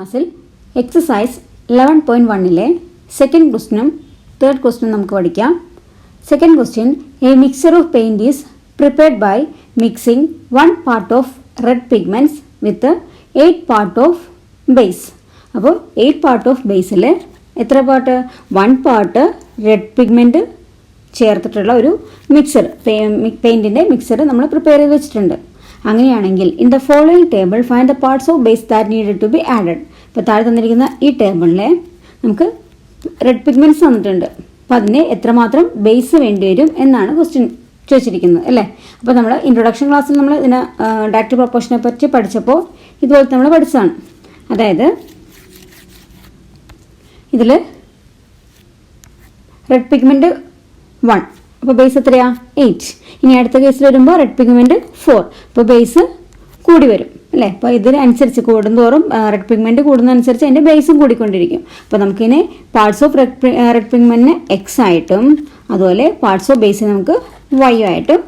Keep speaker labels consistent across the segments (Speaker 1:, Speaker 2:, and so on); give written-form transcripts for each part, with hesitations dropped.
Speaker 1: ക്ലാസ്സിൽ എക്സസൈസ് 11.1-ലെ സെക്കൻഡ് ക്വസ്റ്റ്യനും തേർഡ് ക്വസ്റ്റ്യനും നമുക്ക് പഠിക്കാം. Second question, a mixture of paint is prepared by mixing 1 part of red pigments with 8 part of base. അപ്പോൾ 8 പാർട്ട് ഓഫ് ബേസിൽ എത്ര പാർട്ട്? 1 പാർട്ട് റെഡ് പിഗ്മെൻറ്റ് ചേർത്തിട്ടുള്ള ഒരു മിക്സർ, പെയിൻറ്റിൻ്റെ മിക്സർ നമ്മൾ പ്രിപ്പയർ ചെയ്ത് വെച്ചിട്ടുണ്ട്. അങ്ങനെയാണെങ്കിൽ in the following table find the parts of base that needed to be added. ഇപ്പോൾ താഴെ തന്നിരിക്കുന്ന ഈ ടേബിളിലെ നമുക്ക് റെഡ് പിഗ്മെൻറ്റ്സ് തന്നിട്ടുണ്ട്. അപ്പോൾ അതിന് എത്രമാത്രം ബേസ് വേണ്ടി വരും എന്നാണ് ക്വസ്റ്റ്യൻ ചോദിച്ചിരിക്കുന്നത്, അല്ലേ? അപ്പോൾ നമ്മൾ ഇൻട്രൊഡക്ഷൻ ക്ലാസ്സിൽ നമ്മൾ ഇതിന് ഡയറക്റ്റ് പ്രൊപ്പോർഷനെ പറ്റി പഠിച്ചപ്പോൾ ഇതുപോലത്തെ നമ്മൾ പഠിച്ചതാണ്. അതായത് ഇതിൽ റെഡ് പിഗ്മെൻറ്റ് 1, അപ്പോൾ ബേസ് എത്രയാ? 8. ഇനി അടുത്ത കേസിൽ വരുമ്പോൾ റെഡ് പിഗ്മെൻറ്റ് 4, അപ്പോൾ ബേസ് കൂടി വരും, അല്ലേ? അപ്പോൾ ഇതിനനുസരിച്ച് കൂടുന്തോറും റെഡ് പിഗ്മെൻറ്റ് കൂടുന്നതനുസരിച്ച് അതിൻ്റെ ബേസും കൂടിക്കൊണ്ടിരിക്കും. അപ്പോൾ നമുക്കിതിനെ പാർട്സ് ഓഫ് റെഡ് പിഗ്മെൻറ്റിന് എക്സ് ആയിട്ടും അതുപോലെ പാർട്സ് ഓഫ് ബേസിന് നമുക്ക് വൈ ആയിട്ടും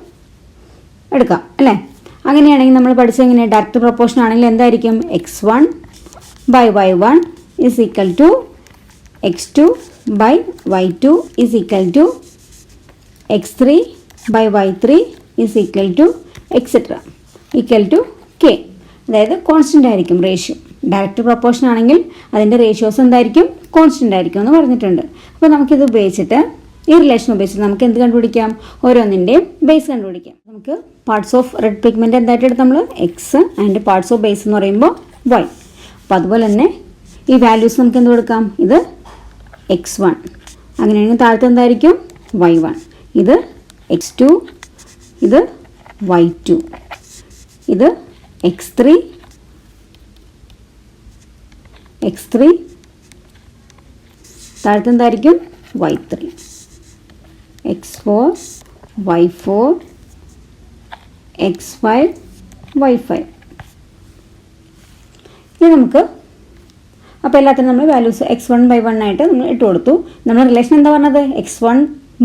Speaker 1: എടുക്കാം, അല്ലേ? അങ്ങനെയാണെങ്കിൽ നമ്മൾ പഠിച്ചെങ്ങനെ ഡയറക്റ്റ് പ്രൊപ്പോർഷൻ ആണെങ്കിൽ എന്തായിരിക്കും? x1 by y1 is equal to x2 by y2 is equal to x3 by y3 is equal to etc. equal to k. അതായത് കോൺസ്റ്റൻ്റ് ആയിരിക്കും റേഷ്യോ. ഡയറക്റ്റ് പ്രൊപ്പോർഷൻ ആണെങ്കിൽ അതിൻ്റെ റേഷ്യോസ് എന്തായിരിക്കും? കോൺസ്റ്റൻ്റ് ആയിരിക്കും എന്ന് പറഞ്ഞിട്ടുണ്ട്. അപ്പോൾ നമുക്കിത് ഉപയോഗിച്ചിട്ട് ഈ റിലേഷൻ ഉപയോഗിച്ചിട്ട് നമുക്ക് എന്ത് കണ്ടുപിടിക്കാം? ഓരോന്നിൻ്റെയും ബേസ് കണ്ടുപിടിക്കാം. നമുക്ക് പാർട്സ് ഓഫ് റെഡ് പിഗ്മെൻറ്റ് എന്തായിട്ട് എടുത്ത് നമ്മൾ X and parts of base എന്ന് പറയുമ്പോൾ വൈ. അപ്പോൾ അതുപോലെ തന്നെ ഈ വാല്യൂസ് നമുക്ക് എന്ത് കൊടുക്കാം? ഇത് x1, അങ്ങനെയാണെങ്കിൽ താഴത്തെ എന്തായിരിക്കും? y1, ഇത് x2, ഇത് y2, ഇത് x3, താഴത്തെ എന്തായിരിക്കും? y3, x4, y4, x5, y5. ഇനി നമുക്ക് അപ്പോൾ എല്ലാത്തിനും നമ്മൾ വാല്യൂസ് x1 by 1 ആയിട്ട് നമ്മൾ ഇട്ട് കൊടുത്തു. നമ്മൾ റിലേഷൻ എന്താ പറഞ്ഞത്? x1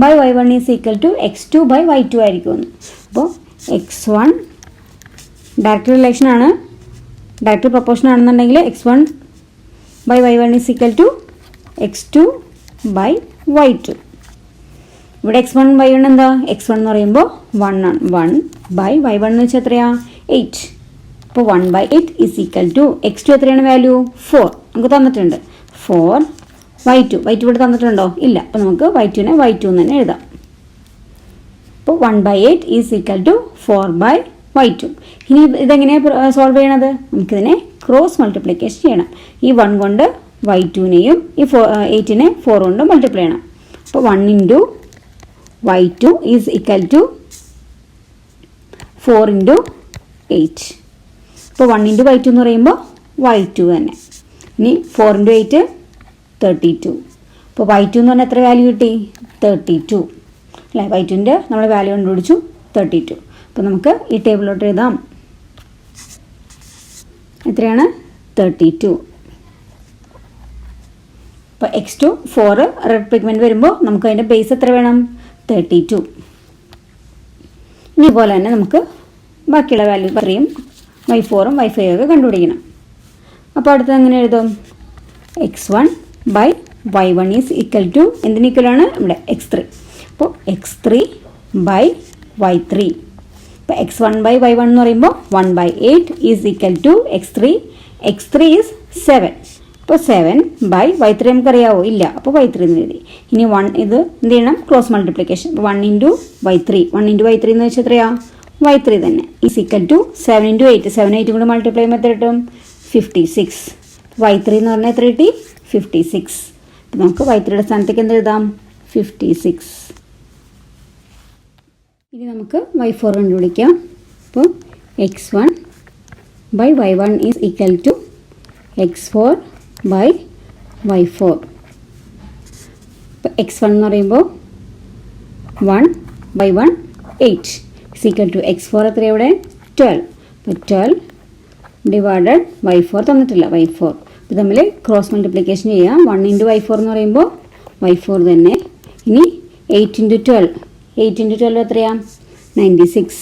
Speaker 1: by y1 is equal to x2 by y2 ആയിരിക്കുമെന്ന്. അപ്പോൾ x1 ഡയറക്റ്റ് റിലേഷനാണ്, ഡയറക്റ്റ് പ്രൊപ്പോർഷൻ ആണെന്നുണ്ടെങ്കിൽ x1 by y1 is equal to x2 by y2. ഇവിടെ x1 y1 എന്താ? x1 എന്ന് പറയുമ്പോൾ 1 ആണ്. 1 by y1 എന്ന് വെച്ചാൽ എത്രയാ? 8. അപ്പോൾ 1 by 8 is equal to x2 എത്രയാണ് വാല്യൂ? 4 നമുക്ക് തന്നിട്ടുണ്ട്. 4 y2 ഇവിടെ തന്നിട്ടുണ്ടോ? ഇല്ല. അപ്പോൾ നമുക്ക് y2നെ y2 എന്ന് തന്നെ എഴുതാം. അപ്പോൾ 1 by 8 is equal to 4 by y2. ഇനി ഇതെങ്ങനെയാണ് സോൾവ് ചെയ്യണത്? നമുക്കിതിനെ ക്രോസ് മൾട്ടിപ്ലിക്കേഷൻ ചെയ്യണം. ഈ 1 കൊണ്ട് y2നെയും ഈ 8നെ 4 കൊണ്ട് മൾട്ടിപ്ലൈ ചെയ്യണം. അപ്പോൾ 1 into y2 is equal to 4 into 8. ഇപ്പോൾ 1 ഇൻറ്റു y2 എന്ന് പറയുമ്പോൾ y2 തന്നെ. ഇനി 4 ഇൻറ്റു 8 32. അപ്പോൾ y2 എന്ന് പറഞ്ഞാൽ എത്ര വാല്യൂ കിട്ടി? 32, അല്ലേ? y2ൻ്റെ നമ്മൾ വാല്യൂ കണ്ടുപിടിച്ചു 32. അപ്പോൾ നമുക്ക് ഈ ടേബിളിലോട്ട് എഴുതാം. എത്രയാണ്? 32. അപ്പോൾ x2 4 റെഡ് പിഗ്മെൻറ്റ് വരുമ്പോൾ നമുക്ക് അതിൻ്റെ ബേസ് എത്ര വേണം? 32. ഇനി ഇതുപോലെ തന്നെ നമുക്ക് ബാക്കിയുള്ള വാല്യൂ പറയും y4ഉം y5 ഒക്കെ കണ്ടുപിടിക്കണം. അപ്പോൾ അടുത്തത് എങ്ങനെ എഴുതും? x1 by y1 is equal to എന്തിന് ഈക്വലാണ്? ഇവിടെ x3. അപ്പോൾ x3 by y3. ഇപ്പോൾ x1 by y1 എന്ന് പറയുമ്പോൾ 1 by 8 is equal to x3 is 7. അപ്പോൾ 7 by y3 നമുക്കറിയാവോ? ഇല്ല. അപ്പോൾ y3 എന്ന് എഴുതി. ഇനി 1 ഇത് എന്ത് ചെയ്യണം? Cross multiplication. 1 ഇൻറ്റു y3 എന്ന് വെച്ചാൽ എത്രയാ? y3 തന്നെ ഈസ് ഈക്വൽ ടു 7 ഇൻറ്റു 8. 7 8 കൂടെ മൾട്ടിപ്ലൈ ചെയ്യുമ്പോൾ എത്ര കിട്ടും? 56. y3 എന്ന് പറഞ്ഞാൽ എത്ര കിട്ടി? 56. അപ്പോൾ നമുക്ക് y3യുടെ സ്ഥാനത്തേക്ക് എന്ത് എഴുതാം? 56. ഇനി നമുക്ക് y4 കണ്ടുപിടിക്കാം. അപ്പോൾ x1 by y1 is equal to x4 by y4. ഇപ്പോൾ x1 എന്ന് പറയുമ്പോൾ 1 by 1 8 is equal to x4 എത്രയാണ് ഇവിടെ? 12. അപ്പോൾ 12 ഡിവൈഡഡ് y4 തന്നിട്ടില്ല, y4. ഇത് തമ്മിൽ ക്രോസ് മൾട്ടിപ്ലിക്കേഷൻ ചെയ്യാം. 1 ഇൻറ്റു y4 എന്ന് പറയുമ്പോൾ y4 തന്നെ. ഇനി 8 ഇൻറ്റു 12 എത്രയാ? 96.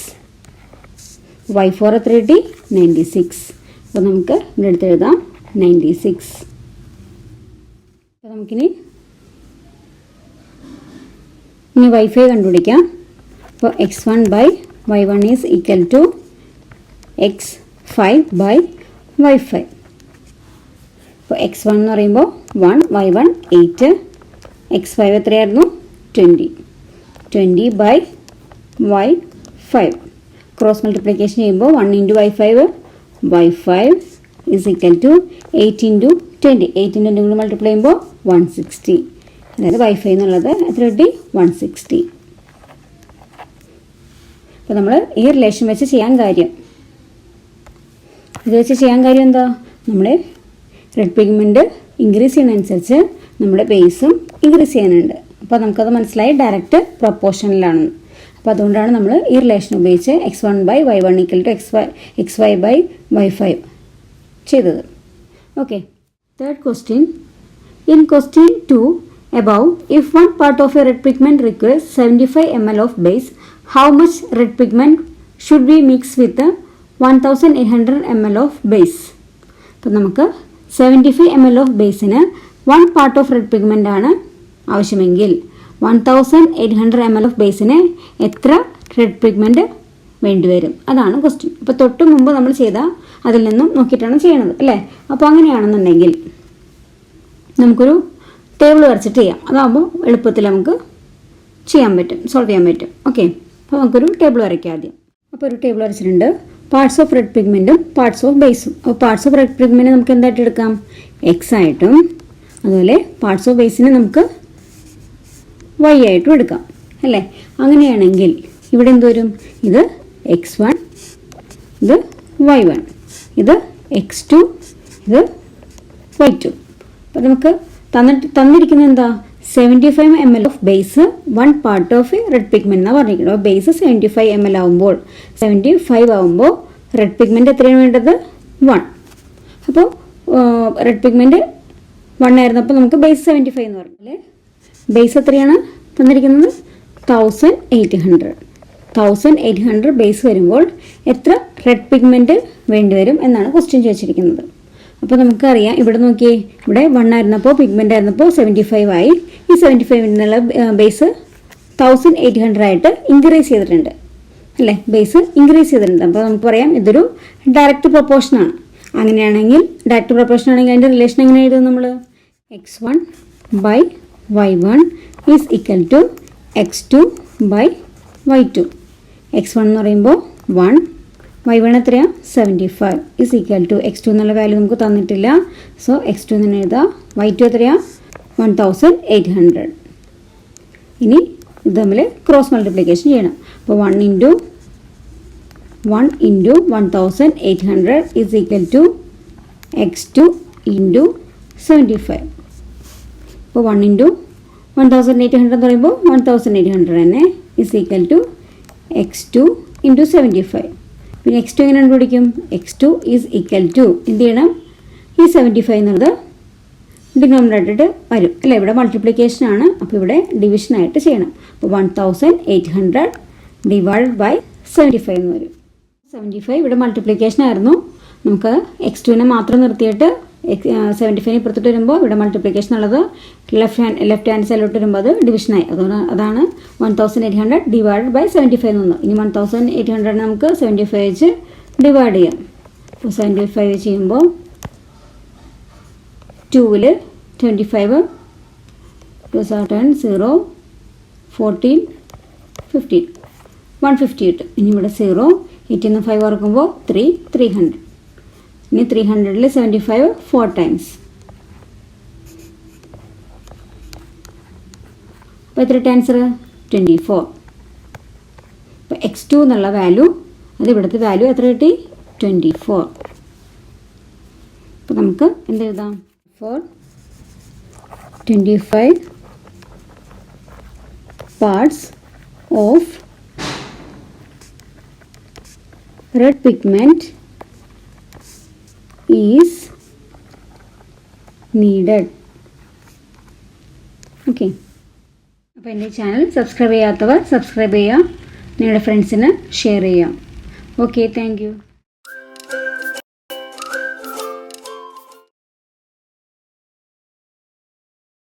Speaker 1: y4 എത്ര കിട്ടി? 96. അപ്പോൾ നമുക്ക് ഇവിടെ എടുത്ത് എഴുതാം 96. അപ്പോൾ നമുക്കിനി വൈഫൈ കണ്ടുപിടിക്കാം. അപ്പോൾ x1/y1 is equal to x5/y5. അപ്പോൾ x1 എന്ന് പറയുമ്പോൾ 1, y1 8, x5 എത്രയായിരുന്നു 20. 20/y5. ക്രോസ് മൾട്ടിപ്ലിക്കേഷൻ ചെയ്യുമ്പോൾ 1 × y5 is equal to 8 × 20. 8 × 20 multiply ചെയ്യുമ്പോൾ 160. അതായത് y5 എന്നുള്ളത് എത്ര കിട്ടി 160. അപ്പോൾ നമ്മൾ ഈ റിലേഷൻ വെച്ച് ചെയ്യാൻ കാര്യം എന്താ, നമ്മുടെ റെഡ് പിഗ്മെൻറ്റ് ഇൻക്രീസ് ചെയ്യുന്നതനുസരിച്ച് നമ്മുടെ ബേസും ഇൻക്രീസ് ചെയ്യാനുണ്ട്. അപ്പോൾ നമുക്കത് മനസ്സിലായി ഡയറക്റ്റ് പ്രൊപ്പോർഷനിലാണെന്ന്. അപ്പോൾ അതുകൊണ്ടാണ് നമ്മൾ ഈ റിലേഷൻ ഉപയോഗിച്ച് x1/y1 ഈക്വൽ ടു x5/y5 ചെയ്തത്. Okay, third question. In question 2 above, if one part of a red pigment requires 75 ml of base, how much red pigment should we mix with 1800 ml of base? അപ്പോൾ നമുക്ക് 75 ml of basin 1 part of red pigment ആണ് ആവശ്യമെങ്കിൽ 1800 ml of ബേസിന് എത്ര red pigment വേണ്ടിവരും? അതാണ് question. അപ്പോൾ തൊട്ട് മുമ്പ് നമ്മൾ ചെയ്ത അതിൽ നിന്നും നോക്കിയിട്ടാണ് ചെയ്യണത് അല്ലേ? അപ്പോൾ അങ്ങനെയാണെന്നുണ്ടെങ്കിൽ നമുക്കൊരു ടേബിൾ വരച്ചിട്ട് ചെയ്യാം. അതാകുമ്പോൾ എളുപ്പത്തിൽ നമുക്ക് സോൾവ് ചെയ്യാൻ പറ്റും. ഓക്കെ, അപ്പോൾ നമുക്കൊരു ടേബിൾ വരയ്ക്കാം ആദ്യം. അപ്പോൾ ഒരു ടേബിൾ വരച്ചിട്ടുണ്ട്. പാർട്സ് ഓഫ് റെഡ് പിഗ്മെൻറ്റും പാർട്സ് ഓഫ് ബേസും. അപ്പോൾ പാർട്സ് ഓഫ് റെഡ് പിഗ്മെൻറ്റ് നമുക്ക് എന്തായിട്ട് എടുക്കാം? എക്സ് ആയിട്ടും അതുപോലെ പാർട്സ് ഓഫ് ബേസിനെ നമുക്ക് വൈ ആയിട്ടും എടുക്കാം അല്ലേ? അങ്ങനെയാണെങ്കിൽ ഇവിടെ എന്ത് വരും? ഇത് x1, ഇത് y1, ഇത് x2, ഇത് y2. അപ്പോൾ നമുക്ക് തന്നിരിക്കുന്നത് എന്താ? 75 ml of base 1 part of red pigment എന്നാണ് പറഞ്ഞിരിക്കുന്നത്. അപ്പോൾ ബേസ് 75 ml ആകുമ്പോൾ 75 ആകുമ്പോൾ റെഡ് പിഗ്മെന്റ് എത്രയാണ് വേണ്ടത്? 1. അപ്പോൾ റെഡ് പിഗ്മെന്റ് 1 ആയിരുന്നപ്പോൾ നമുക്ക് ബേസ് 75 എന്ന് പറഞ്ഞാൽ ബേസ് എത്രയാണ് തന്നിരിക്കുന്നത്? 1800 ബേസ് വരുമ്പോൾ എത്ര റെഡ് പിഗ്മെന്റ് വേണ്ടിവരും എന്നാണ് ക്വസ്റ്റ്യൻ ചോദിച്ചിരിക്കുന്നത്. അപ്പോൾ നമുക്കറിയാം, ഇവിടെ നോക്കിയേ, ഇവിടെ 1 ആയിരുന്നപ്പോൾ പിഗ്മെൻ്റ് ആയിരുന്നപ്പോൾ 75 ആയി. ഈ 75 എന്നുള്ള ബേസ് 1800 ആയിട്ട് ഇൻക്രീസ് ചെയ്തിട്ടുണ്ട് അല്ലേ? ബേസ് ഇൻക്രീസ് ചെയ്തിട്ടുണ്ട്. അപ്പോൾ നമുക്ക് പറയാം ഇതൊരു ഡയറക്റ്റ് പ്രൊപ്പോർഷനാണ്. അങ്ങനെയാണെങ്കിൽ ഡയറക്റ്റ് പ്രൊപ്പോർഷൻ ആണെങ്കിൽ അതിൻ്റെ റിലേഷൻ എങ്ങനെ എഴുതും നമ്മൾ? x1/y1 is equal to x2/y2. x1 എന്ന് പറയുമ്പോൾ 1, y1 എത്രയാണ്? 75 ഈസ് ഈക്വൽ ടു x2 എന്നുള്ള വാല്യൂ നമുക്ക് തന്നിട്ടില്ല. സോ x2 എന്ന് എഴുതാം. y2 എത്രയാണ്? 1800. ഇനി ഇത് തമ്മിൽ ക്രോസ് മൾട്ടിപ്ലിക്കേഷൻ ചെയ്യണം. അപ്പോൾ 1 × 1800 ഈസ് ഈക്വൽ ടു x2 × 75. അപ്പോൾ 1 × 1800 എന്ന് പറയുമ്പോൾ 1800 തന്നെ ഈസ് ഈക്വൽ ടു x2 × 75. പിന്നെ x2 എങ്ങനെ കണ്ടുപിടിക്കും? x2 ഈസ് ഈക്വൽ ടു എന്ത് ചെയ്യണം? ഈ 75 എന്നുള്ളത് ഡിനോമിനേറ്റഡ് വരും അല്ലേ? ഇവിടെ മൾട്ടിപ്ലിക്കേഷൻ ആണ്, അപ്പോൾ ഇവിടെ ഡിവിഷനായിട്ട് ചെയ്യണം. അപ്പോൾ 1800 ഡിവൈഡ് ബൈ 75 എന്ന് വരും. 75 ഇവിടെ മൾട്ടിപ്ലിക്കേഷൻ ആയിരുന്നു. നമുക്ക് x2നെ മാത്രം നിർത്തിയിട്ട് 75 ഇപ്പുറത്തോട്ട് വരുമ്പോൾ ഇവിടെ മൾട്ടിപ്ലിക്കേഷൻ ഉള്ളത് ലെഫ്റ്റ് ഹാൻഡ് സൈഡിലോട്ട് വരുമ്പോൾ അത് ഡിവിഷനായി. അതാണ് 1800 ഡിവൈഡ് ബൈ 75 എന്ന് വന്നു. ഇനി 1800 നമുക്ക് 75 വെച്ച് ഡിവൈഡ് ചെയ്യാം. അപ്പോൾ 75 വെച്ച് ചെയ്യുമ്പോൾ 2ൽ 25 0 14 15 150 കിട്ടും. ഇനി ഇവിടെ 0 8 നിന്ന് 5 ഓർക്കുമ്പോൾ 300. ഇനി 300ൽ 75 4 ടൈംസ്. അപ്പോൾ എത്ര ആൻസർ? 24. അപ്പോൾ x2 എന്നുള്ള വാല്യൂ, അത് ഇവിടുത്തെ വാല്യൂ എത്ര കിട്ടി? 24. അപ്പോൾ നമുക്ക് എന്ത് എഴുതാം? 25 parts of red pigment is needed. Okay, അപ്പോൾ എൻ്റെ ചാനൽ സബ്സ്ക്രൈബ് ചെയ്യാത്തവർ സബ്സ്ക്രൈബ് ചെയ്യുക, നിങ്ങളുടെ ഫ്രണ്ട്സിന് ഷെയർ ചെയ്യാം. Okay, thank you.